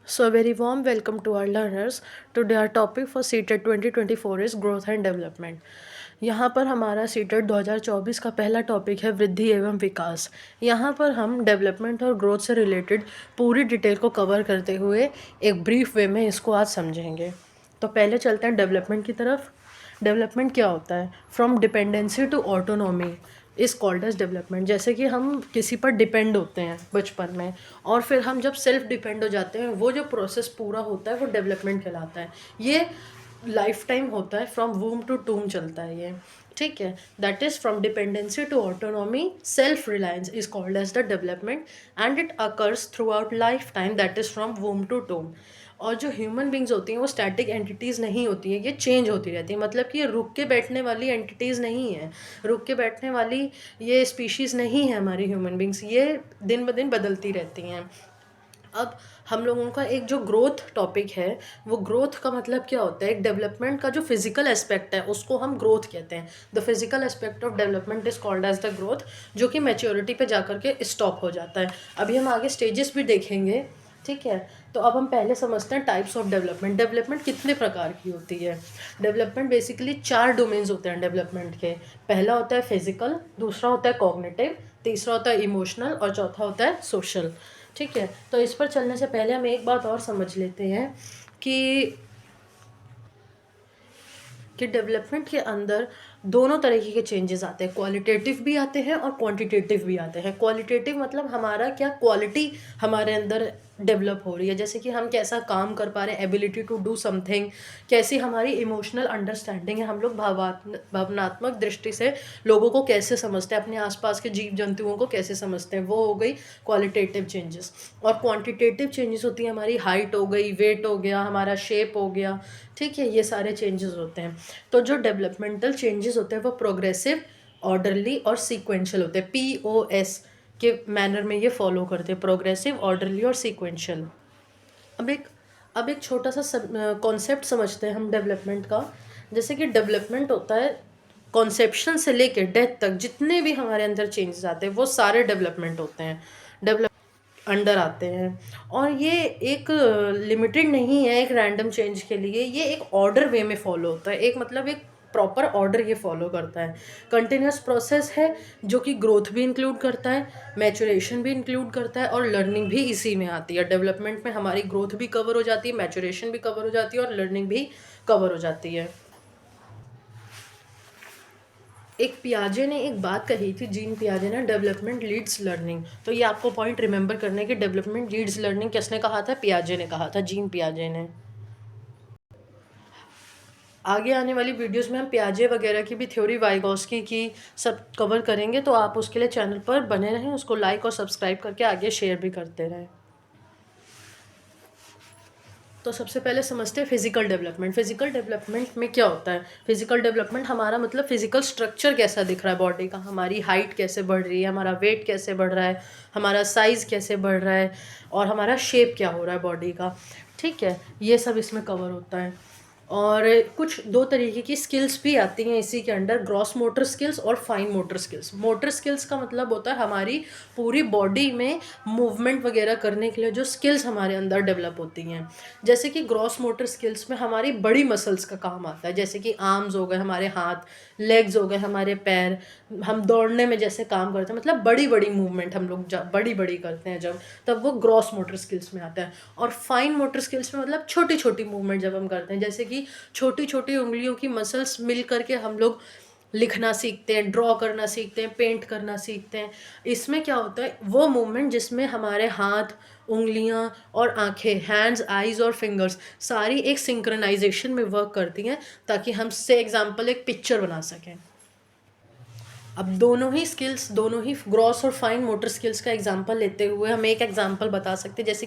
So, a very warm welcome to our learners. Today, our topic for CTET 2024 is Growth and Development. यहाँ पर हमारा CTET 2024 का पहला topic है वृद्धि एवं विकास। यहाँ पर हम डेवलपमेंट और ग्रोथ से रिलेटेड पूरी डिटेल को कवर करते हुए एक ब्रीफ वे में इसको आज समझेंगे। तो पहले चलते हैं डेवलपमेंट की तरफ। डेवलपमेंट क्या होता है? From dependency to autonomy is called as development. जैसे कि हम किसी पर डिपेंड होते हैं बचपन में, और फिर हम जब सेल्फ डिपेंड हो जाते हैं, वो जो प्रोसेस पूरा होता है वो डेवलपमेंट कहलाता है। ये लाइफ टाइम होता है, फ्रॉम वूम टू टूम चलता है ये, ठीक है। That is from dependency to autonomy self reliance is called as the development and it occurs throughout lifetime, that is from womb to tomb. और जो human beings होती हैं वो स्टैटिक एंटिटीज़ नहीं होती है, ये चेंज होती रहती है। मतलब कि ये रुक के बैठने वाली एंटिटीज़ नहीं है, रुक के बैठने वाली ये स्पीशीज़ नहीं है हमारी ह्यूमन बींग्स, ये दिन ब दिन बदलती रहती हैं। अब हम लोगों का एक जो ग्रोथ टॉपिक है, वो ग्रोथ का मतलब क्या होता है? एक डेवलपमेंट का जो फिजिकल एस्पेक्ट है उसको हम ग्रोथ कहते हैं। The physical aspect of development is called as the growth, जो कि मैच्योरिटी पे जा कर के स्टॉप हो जाता है। अभी हम आगे स्टेजेस भी देखेंगे, ठीक है। तो अब हम पहले समझते हैं टाइप्स ऑफ डेवलपमेंट। डेवलपमेंट कितने प्रकार की होती है? डेवलपमेंट बेसिकली 4 डोमेन्स होते हैं डेवलपमेंट के। पहला होता है फिजिकल, दूसरा होता है कॉग्निटिव, तीसरा होता है इमोशनल और चौथा होता है सोशल, ठीक है। तो इस पर चलने से पहले हम एक बात और समझ लेते हैं कि डेवलपमेंट के अंदर दोनों तरीके के चेंजेस आते हैं, क्वालिटेटिव भी आते हैं और क्वांटिटेटिव भी आते हैं। क्वालिटेटिव मतलब हमारा क्या क्वालिटी हमारे अंदर डेवलप हो रही है, जैसे कि हम कैसा काम कर पा रहे हैं, एबिलिटी टू डू समथिंग, कैसी हमारी इमोशनल अंडरस्टैंडिंग है, हम लोग भावनात्मक दृष्टि से लोगों को कैसे समझते हैं, अपने आसपास के जीव जंतुओं को कैसे समझते हैं, वो हो गई क्वालिटेटिव चेंजेस। और क्वांटिटेटिव चेंजेस होती है हमारी हाइट हो गई, वेट हो गया, हमारा शेप हो गया, ठीक है, ये सारे चेंजेस होते हैं। तो जो डेवलपमेंटल चेंजेस होते हैं वो प्रोग्रेसिव, ऑर्डरली और सीक्वेंशियल होते हैं। POS के मैनर में ये फॉलो करते हैं, प्रोग्रेसिव, ऑर्डरली और सीक्वेंशियल। अब एक छोटा सा कॉन्सेप्ट समझते हैं हम डेवलपमेंट का। जैसे कि डेवलपमेंट होता है कॉन्सेप्शन से लेकर डेथ तक जितने भी हमारे अंदर चेंजेस आते हैं वो सारे डेवलपमेंट होते हैं, डेवलप अंडर आते हैं। और ये एक लिमिटेड नहीं है एक रैंडम चेंज के लिए, ये एक ऑर्डर वे में फॉलो होता है, एक मतलब एक प्रॉपर ऑर्डर ये फॉलो करता है। कंटिन्यूस प्रोसेस है जो कि ग्रोथ भी इंक्लूड करता है, मैचुरेशन भी इंक्लूड करता है और लर्निंग भी इसी में आती है। डेवलपमेंट में हमारी ग्रोथ भी कवर हो जाती है, मैचुरेशन भी कवर हो जाती है और लर्निंग भी कवर हो जाती है। एक पियाजे ने एक बात कही थी, जीन पियाजे ने, डेवलपमेंट लीड्स लर्निंग। तो ये आपको पॉइंट रिमेंबर करने की, डेवलपमेंट लीड्स लर्निंग किसने कहा था? पियाजे ने कहा था, जीन पियाजे ने। आगे आने वाली वीडियोस में हम पियाजे वगैरह की भी थ्योरी, वाइगोस्की की सब कवर करेंगे, तो आप उसके लिए चैनल पर बने रहें, उसको लाइक और सब्सक्राइब करके आगे शेयर भी करते रहें। तो सबसे पहले समझते हैं फिजिकल डेवलपमेंट। फिजिकल डेवलपमेंट में क्या होता है? फिजिकल डेवलपमेंट हमारा मतलब फिजिकल स्ट्रक्चर कैसा दिख रहा है बॉडी का, हमारी हाइट कैसे बढ़ रही है, हमारा वेट कैसे बढ़ रहा है, हमारा साइज़ कैसे बढ़ रहा है और हमारा शेप क्या हो रहा है बॉडी का, ठीक है, ये सब इसमें कवर होता है। और कुछ 2 तरीके की स्किल्स भी आती हैं इसी के अंडर, ग्रॉस मोटर स्किल्स और fine motor skills. Motor skills का मतलब होता है हमारी पूरी बॉडी में मूवमेंट वगैरह करने के लिए जो स्किल्स हमारे अंदर डेवलप होती हैं। जैसे कि ग्रॉस मोटर स्किल्स में हमारी बड़ी मसल्स का काम आता है, जैसे कि आर्म्स हो गए हमारे, हाथ, लेग्स हो गए हमारे, पैर, हम दौड़ने में जैसे काम करते हैं, मतलब बड़ी बड़ी मूवमेंट हम लोग बड़ी बड़ी करते हैं जब, तब वो ग्रॉस मोटर स्किल्स में आता है। और फाइन मोटर स्किल्स में मतलब छोटी छोटी मूवमेंट जब हम करते हैं, जैसे कि छोटी छोटी उंगलियों की मसल्स मिल करके हम लोग लिखना सीखते हैं, ड्रॉ करना सीखते हैं, पेंट करना सीखते हैं। इसमें क्या होता है? वो मूवमेंट जिसमें हमारे हाथ, उंगलियां और आंखें, हैंड्स, आईज और फिंगर्स सारी एक सिंक्रोनाइजेशन में वर्क करती हैं, ताकि हम से एग्जांपल एक पिक्चर बना सकें। अब दोनों ही स्किल्स, दोनों ही ग्रॉस और फाइन मोटर स्किल्स का एग्जांपल लेते हुए हम एक एग्जांपल बता सकते हैं, जैसे कि